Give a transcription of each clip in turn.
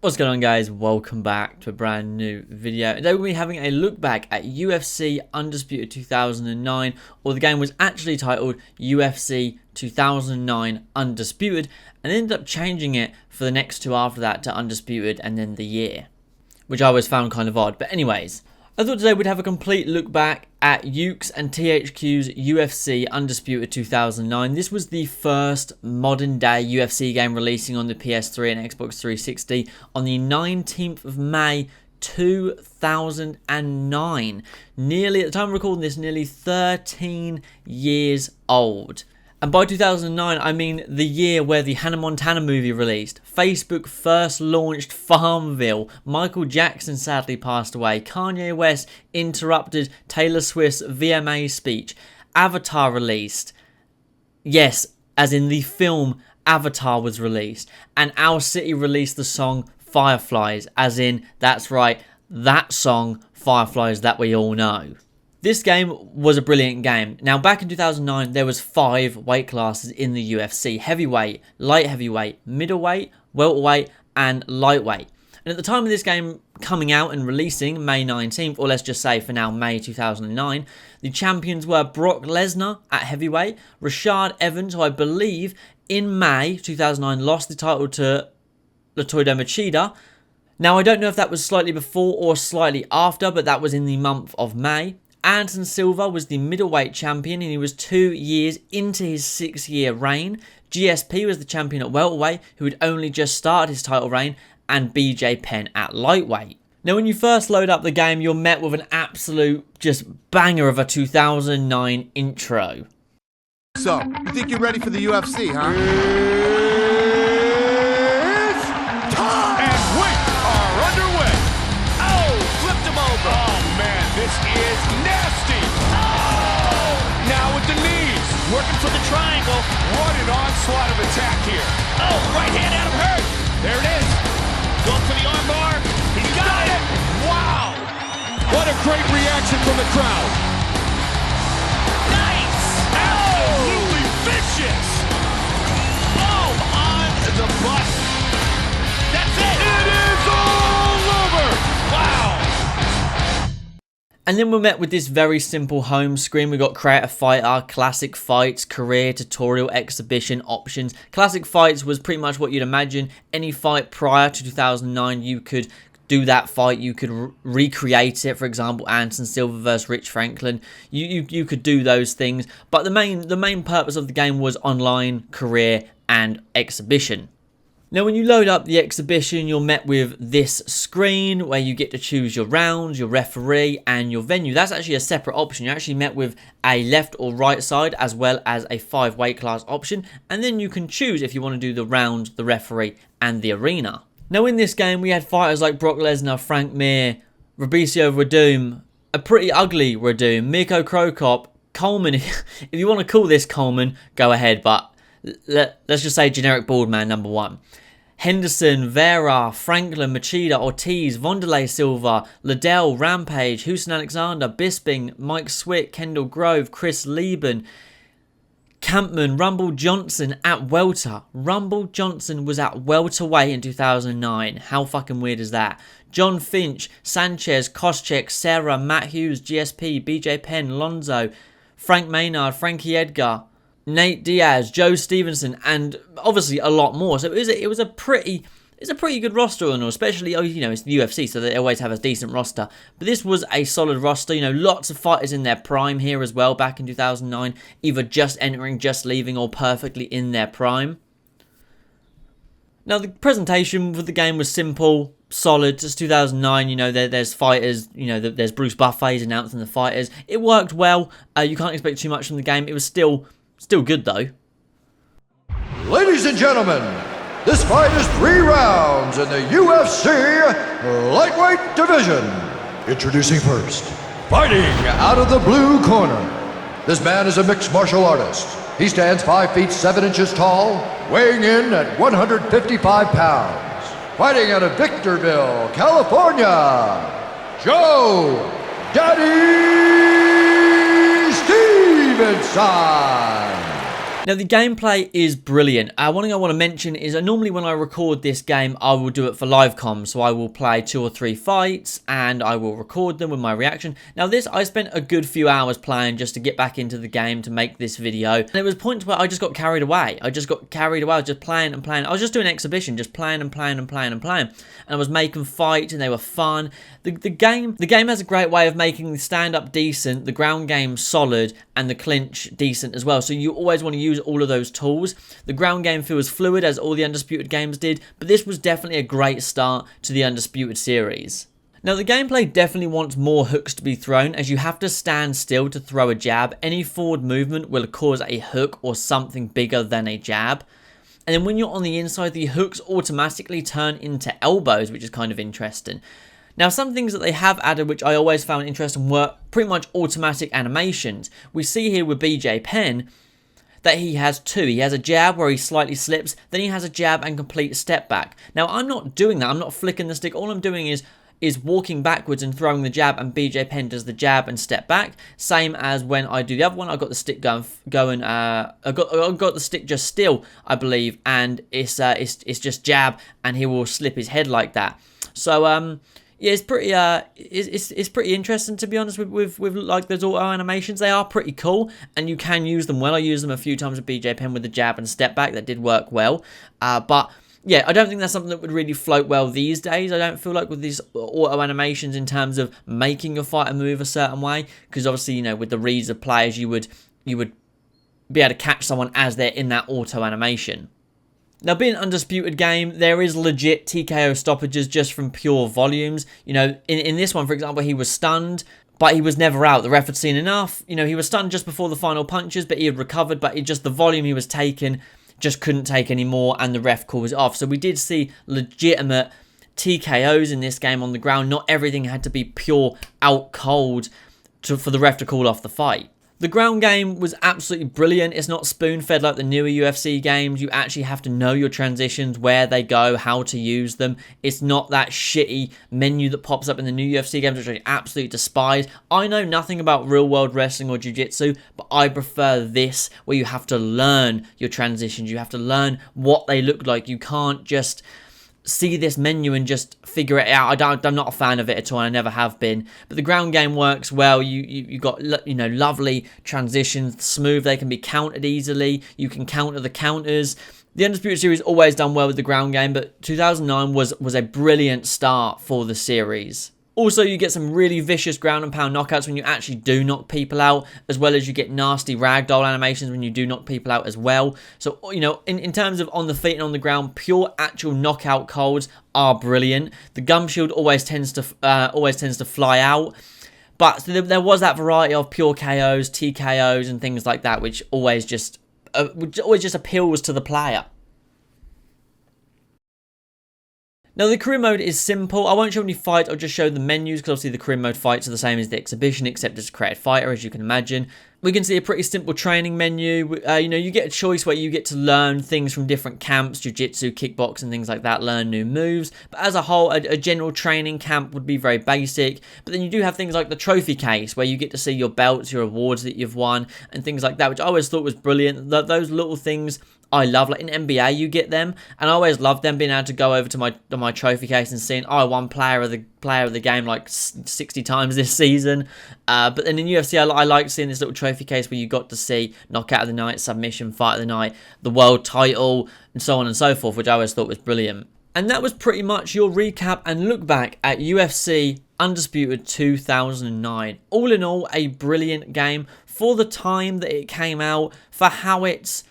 What's going on, guys? Welcome back to a brand new video. Today we'll be having a look back at UFC Undisputed 2009, or the game was actually titled UFC 2009 Undisputed, and ended up changing it for the next two after that to Undisputed and then the year, which I always found kind of odd. But anyways, I thought today we'd have a complete look back at Yuke's and THQ's UFC Undisputed 2009. This was the first modern day UFC game releasing on the PS3 and Xbox 360 on the 19th of May 2009. Nearly, at the time of recording this, nearly 13 years old. And by 2009, I mean the year where the Hannah Montana movie released, Facebook first launched Farmville, Michael Jackson sadly passed away, Kanye West interrupted Taylor Swift's VMA speech, Avatar released, yes, as in the film Avatar was released, and Our City released the song Fireflies, as in, that's right, that song Fireflies that we all know. This game was a brilliant game. Now, back in 2009, there was 5 weight classes in the UFC: heavyweight, light heavyweight, middleweight, welterweight, and lightweight. And at the time of this game coming out and releasing, May 19th, or let's just say for now, May 2009, the champions were Brock Lesnar at heavyweight, Rashad Evans, who I believe in May 2009 lost the title to Lyoto Machida. Now, I don't know if that was slightly before or slightly after, but that was in the month of May. Anderson Silva was the middleweight champion, and he was 2 years into his 6-year reign. GSP was the champion at welterweight, who had only just started his title reign, and BJ Penn at lightweight. Now, when you first load up the game, you're met with an absolute just banger of a 2009 intro. So, you think you're ready for the UFC, huh? It's time! And we are underway. Oh, flipped him over. Oh, man, this is nasty. Oh! Now with the knees. Working for the triangle. What an onslaught of attack here. Oh, right hand out of hurt. There it is. Going for the arm bar. He got it. Wow. What a great reaction from the crowd. Nice. Absolutely vicious. Oh, on the button. That's it. It is all over. Wow. And then we're met with this very simple home screen. We got create a fighter, classic fights, career, tutorial, exhibition, options. Classic fights was pretty much what you'd imagine. Any fight prior to 2009, you could do that fight. You could recreate it. For example, Anderson Silva versus Rich Franklin. You could do those things. But the main purpose of the game was online, career, and exhibition. Now, when you load up the exhibition, you're met with this screen where you get to choose your rounds, your referee, and your venue. That's actually a separate option. You're actually met with a left or right side, as well as a 5 weight class option. And then you can choose if you want to do the round, the referee, and the arena. Now, in this game, we had fighters like Brock Lesnar, Frank Mir, Fabricio Werdum, a pretty ugly Werdum, Mirko Cro Cop, Coleman. If you want to call this Coleman, go ahead, but let's just say generic bald man number 1. Henderson, Vera, Franklin, Machida, Ortiz, Wanderlei Silva, Liddell, Rampage, Houston Alexander, Bisping, Mike Swick, Kendall Grove, Chris Lieben, Campman, Rumble Johnson at welter. Rumble Johnson was at welterweight in 2009. How fucking weird is that? John Finch, Sanchez, Koscheck, Serra, Matt Hughes, GSP, BJ Penn, Lonzo, Frank Maynard, Frankie Edgar, Nate Diaz, Joe Stevenson, and obviously a lot more. So it was a pretty good roster, and especially, you know, it's the UFC, so they always have a decent roster. But this was a solid roster. You know, lots of fighters in their prime here as well back in 2009, either just entering, just leaving, or perfectly in their prime. Now, the presentation for the game was simple, solid. It's 2009, you know, there's fighters, you know, there's Bruce Buffets announcing the fighters. It worked well. You can't expect too much from the game. It was still good, though. Ladies and gentlemen, this fight is 3 rounds in the UFC lightweight division. Introducing first, fighting out of the blue corner. This man is a mixed martial artist. He stands 5 feet 7 inches tall, weighing in at 155 pounds. Fighting out of Victorville, California, Joe Daddy Stevenson. Now, the gameplay is brilliant. One thing I want to mention is normally when I record this game, I will do it for live comms. So I will play 2 or 3 fights and I will record them with my reaction. Now, this, I spent a good few hours playing just to get back into the game to make this video. And it was points where I just got carried away. I just got carried away. I was just playing and playing. I was just doing exhibition, just playing and playing and playing and playing. And I was making fights and they were fun. The game has a great way of making the stand-up decent, the ground game solid, and the clinch decent as well. So you always want to use all of those tools. The ground game feels fluid as all the Undisputed games did, but this was definitely a great start to the Undisputed series. Now, the gameplay definitely wants more hooks to be thrown, as you have to stand still to throw a jab. Any forward movement will cause a hook or something bigger than a jab. And then when you're on the inside, the hooks automatically turn into elbows, which is kind of interesting. Now, some things that they have added, which I always found interesting, were pretty much automatic animations. We see here with BJ Penn that he has 2. He has a jab where he slightly slips, then he has a jab and complete step back. Now, I'm not doing that. I'm not flicking the stick. All I'm doing is walking backwards and throwing the jab, and BJ Penn does the jab and step back. Same as when I do the other one. I got the stick going. I got the stick just still, I believe, and it's just jab, and he will slip his head like that. So yeah, it's pretty it's pretty interesting, to be honest, with like those auto animations. They are pretty cool and you can use them well. I used them a few times with BJ Penn with the jab and step back. That did work well. But yeah, I don't think that's something that would really float well these days. I don't feel like with these auto animations in terms of making your fighter move a certain way, because obviously, you know, with the reads of players, you would be able to catch someone as they're in that auto animation. Now, being an Undisputed game, there is legit TKO stoppages just from pure volumes. You know, in this one, for example, he was stunned, but he was never out. The ref had seen enough. You know, he was stunned just before the final punches, but he had recovered, but the volume he was taking just couldn't take any more, and the ref calls it off. So we did see legitimate TKOs in this game on the ground. Not everything had to be pure out cold for the ref to call off the fight. The ground game was absolutely brilliant. It's not spoon-fed like the newer UFC games. You actually have to know your transitions, where they go, how to use them. It's not that shitty menu that pops up in the new UFC games, which I absolutely despise. I know nothing about real-world wrestling or jiu-jitsu, but I prefer this, where you have to learn your transitions. You have to learn what they look like. You can't just see this menu and just figure it out. I'm not a fan of it at all, and I never have been. But the ground game works well. You got, you know, lovely transitions, smooth. They can be countered easily. You can counter the counters. The Undisputed series always done well with the ground game, but 2009 was a brilliant start for the series. Also, you get some really vicious ground and pound knockouts when you actually do knock people out, as well as you get nasty ragdoll animations when you do knock people out as well. So, you know, in terms of on the feet and on the ground, pure actual knockout colds are brilliant. The gum shield always tends to fly out. But there was that variety of pure KOs, TKOs, and things like that, which always just appeals to the player. Now, the career mode is simple. I won't show any fights, I'll just show the menus, because obviously the career mode fights are the same as the exhibition, except it's a created fighter, as you can imagine. We can see a pretty simple training menu. You know, you get a choice where you get to learn things from different camps, jiu-jitsu, kickboxing, things like that, learn new moves. But as a whole, a general training camp would be very basic. But then you do have things like the trophy case, where you get to see your belts, your awards that you've won, and things like that, which I always thought was brilliant. Those little things I love. Like in NBA, you get them, and I always love them, being able to go over to my trophy case and seeing, oh, I won player of the game like 60 times this season. But then in UFC, I like seeing this little trophy case where you got to see knockout of the night, submission, fight of the night, the world title, and so on and so forth, which I always thought was brilliant. And that was pretty much your recap and look back at UFC Undisputed 2009. All in all, a brilliant game for the time that it came out, for how it's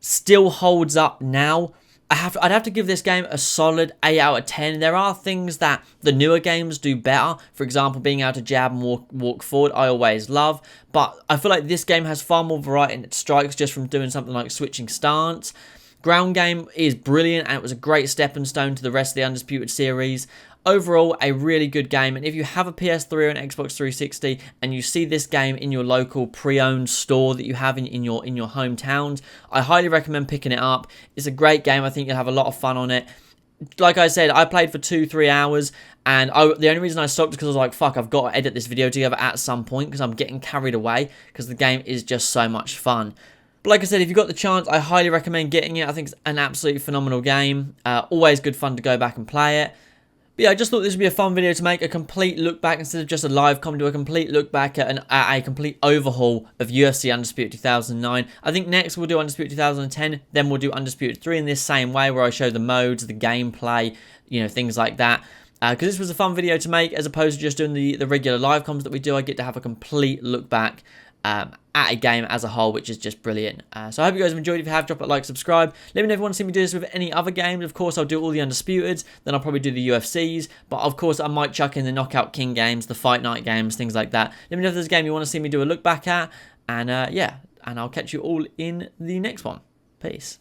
still holds up now. I'd have to give this game a solid 8 out of 10. There are things that the newer games do better. For example, being able to jab and walk forward, I always love. But I feel like this game has far more variety in its strikes just from doing something like switching stance. Ground game is brilliant, and it was a great stepping stone to the rest of the Undisputed series. Overall, a really good game, and if you have a PS3 or an Xbox 360 and you see this game in your local pre-owned store that you have in your hometowns, I highly recommend picking it up. It's a great game. I think you'll have a lot of fun on it. Like I said, I played for 2-3 hours, and the only reason I stopped is because I was like, fuck, I've got to edit this video together at some point because I'm getting carried away because the game is just so much fun. But like I said, if you've got the chance, I highly recommend getting it. I think it's an absolutely phenomenal game. Always good fun to go back and play it. But yeah, I just thought this would be a fun video to make a complete look back instead of just a live comment, do a complete look back at a complete overhaul of UFC Undisputed 2009. I think next we'll do Undisputed 2010, then we'll do Undisputed 3 in this same way where I show the modes, the gameplay, you know, things like that. Because this was a fun video to make as opposed to just doing the regular live comms that we do. I get to have a complete look back at a game as a whole, which is just brilliant. So I hope you guys have enjoyed. If you have, drop a like, subscribe. Let me know if you want to see me do this with any other games. Of course, I'll do all the Undisputeds, then I'll probably do the UFCs, but of course I might chuck in the Knockout King games, the Fight Night games, things like that. Let me know if there's a game you want to see me do a look back at, and yeah, and I'll catch you all in the next one. Peace.